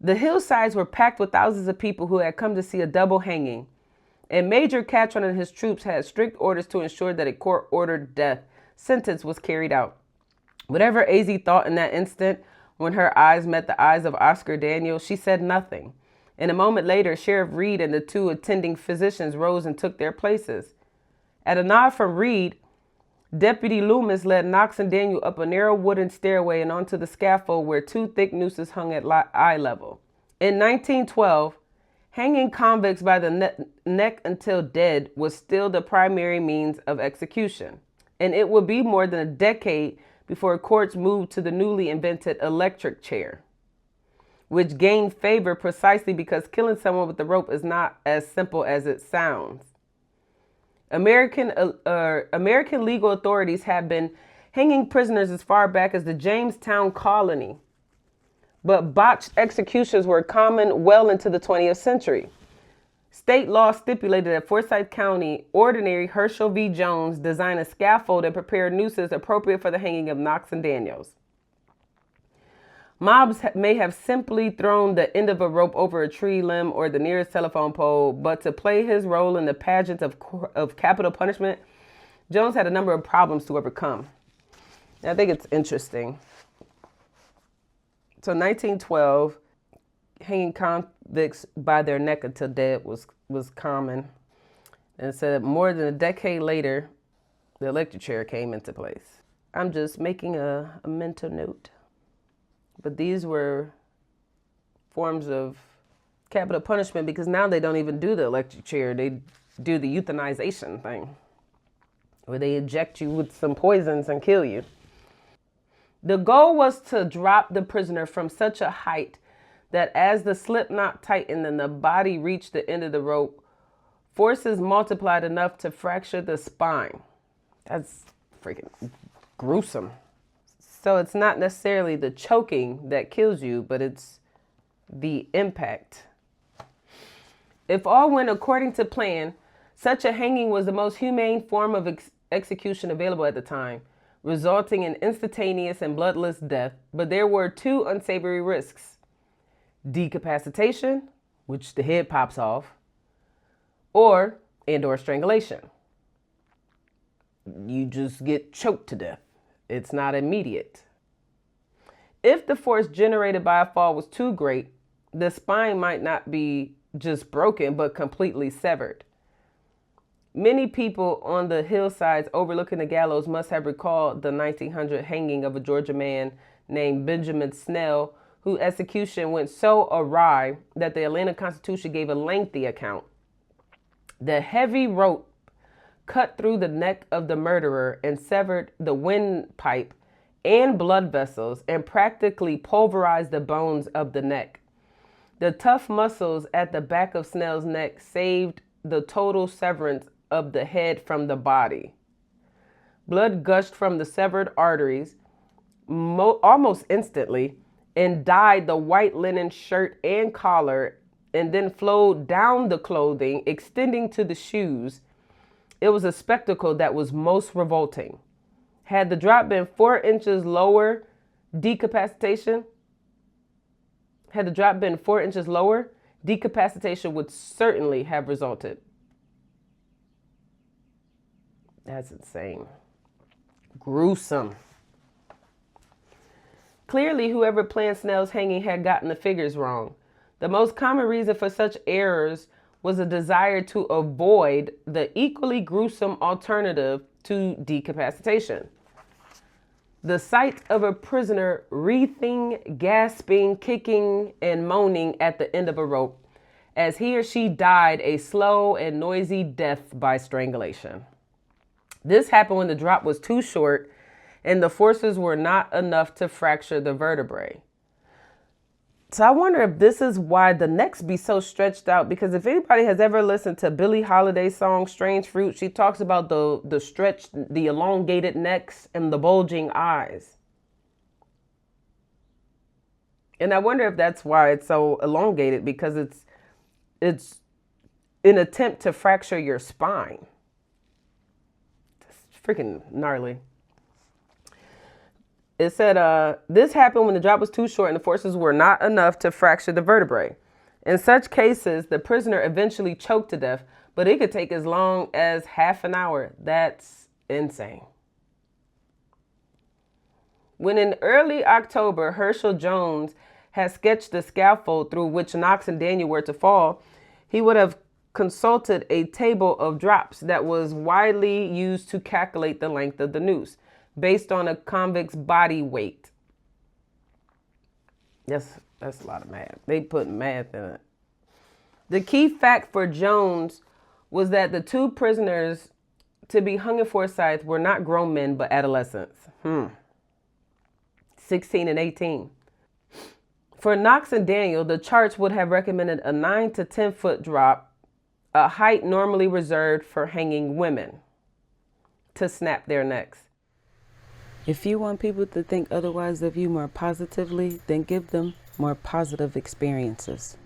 The hillsides were packed with thousands of people who had come to see a double hanging, and Major Catron and his troops had strict orders to ensure that a court-ordered death sentence was carried out. Whatever AZ thought in that instant, when her eyes met the eyes of Oscar Daniels, she said nothing. And a moment later, Sheriff Reed and the two attending physicians rose and took their places. At a nod from Reed, Deputy Loomis led Knox and Daniel up a narrow wooden stairway and onto the scaffold where two thick nooses hung at eye level. In 1912, hanging convicts by the neck until dead was still the primary means of execution, and it would be more than a decade before courts moved to the newly invented electric chair, which gained favor precisely because killing someone with the rope is not as simple as it sounds. American legal authorities have been hanging prisoners as far back as the Jamestown colony, but botched executions were common well into the 20th century. State law stipulated that Forsyth County Ordinary Herschel V. Jones design a scaffold and prepare nooses appropriate for the hanging of Knox and Daniels. Mobs may have simply thrown the end of a rope over a tree limb or the nearest telephone pole, but to play his role in the pageant of capital punishment, Jones had a number of problems to overcome. And I think it's interesting. So 1912, hanging convicts by their neck until dead was common. And it said more than a decade later, the electric chair came into place. I'm just making a mental note. But these were forms of capital punishment because now they don't even do the electric chair. They do the euthanization thing, where they inject you with some poisons and kill you. The goal was to drop the prisoner from such a height that as the slip knot tightened and the body reached the end of the rope, forces multiplied enough to fracture the spine. That's freaking gruesome. So it's not necessarily the choking that kills you, but it's the impact. If all went according to plan, such a hanging was the most humane form of execution available at the time, resulting in instantaneous and bloodless death. But there were two unsavory risks: decapitation, which the head pops off, or strangulation. You just get choked to death. It's not immediate. If the force generated by a fall was too great, the spine might not be just broken, but completely severed. Many people on the hillsides overlooking the gallows must have recalled the 1900 hanging of a Georgia man named Benjamin Snell, whose execution went so awry that the Atlanta Constitution gave a lengthy account. The heavy rope cut through the neck of the murderer and severed the windpipe and blood vessels and practically pulverized the bones of the neck. The tough muscles at the back of Snell's neck saved the total severance of the head from the body. Blood gushed from the severed arteries almost instantly and dyed the white linen shirt and collar, and then flowed down the clothing, extending to the shoes. It was a spectacle that was most revolting. Had the drop been 4 inches lower, decapitation would certainly have resulted. That's insane. Gruesome. Clearly, whoever planned Snell's hanging had gotten the figures wrong. The most common reason for such errors was a desire to avoid the equally gruesome alternative to decapitation. The sight of a prisoner wreathing, gasping, kicking, and moaning at the end of a rope as he or she died a slow and noisy death by strangulation. This happened when the drop was too short and the forces were not enough to fracture the vertebrae. So I wonder if this is why the necks be so stretched out, because if anybody has ever listened to Billie Holiday's song Strange Fruit, she talks about the stretched, the elongated necks and the bulging eyes. And I wonder if that's why it's so elongated, because it's an attempt to fracture your spine. It's freaking gnarly. It said this happened when the drop was too short and the forces were not enough to fracture the vertebrae. In such cases, the prisoner eventually choked to death, but it could take as long as half an hour. That's insane. When in early October, Herschel Jones had sketched the scaffold through which Knox and Daniel were to fall, he would have consulted a table of drops that was widely used to calculate the length of the noose based on a convict's body weight. That's a lot of math. They put math in it. The key fact for Jones was that the two prisoners to be hung in Forsyth were not grown men but adolescents. 16 and 18. For Knox and Daniel, the charts would have recommended a 9 to 10 foot drop, a height normally reserved for hanging women, to snap their necks. If you want people to think otherwise of you more positively, then give them more positive experiences.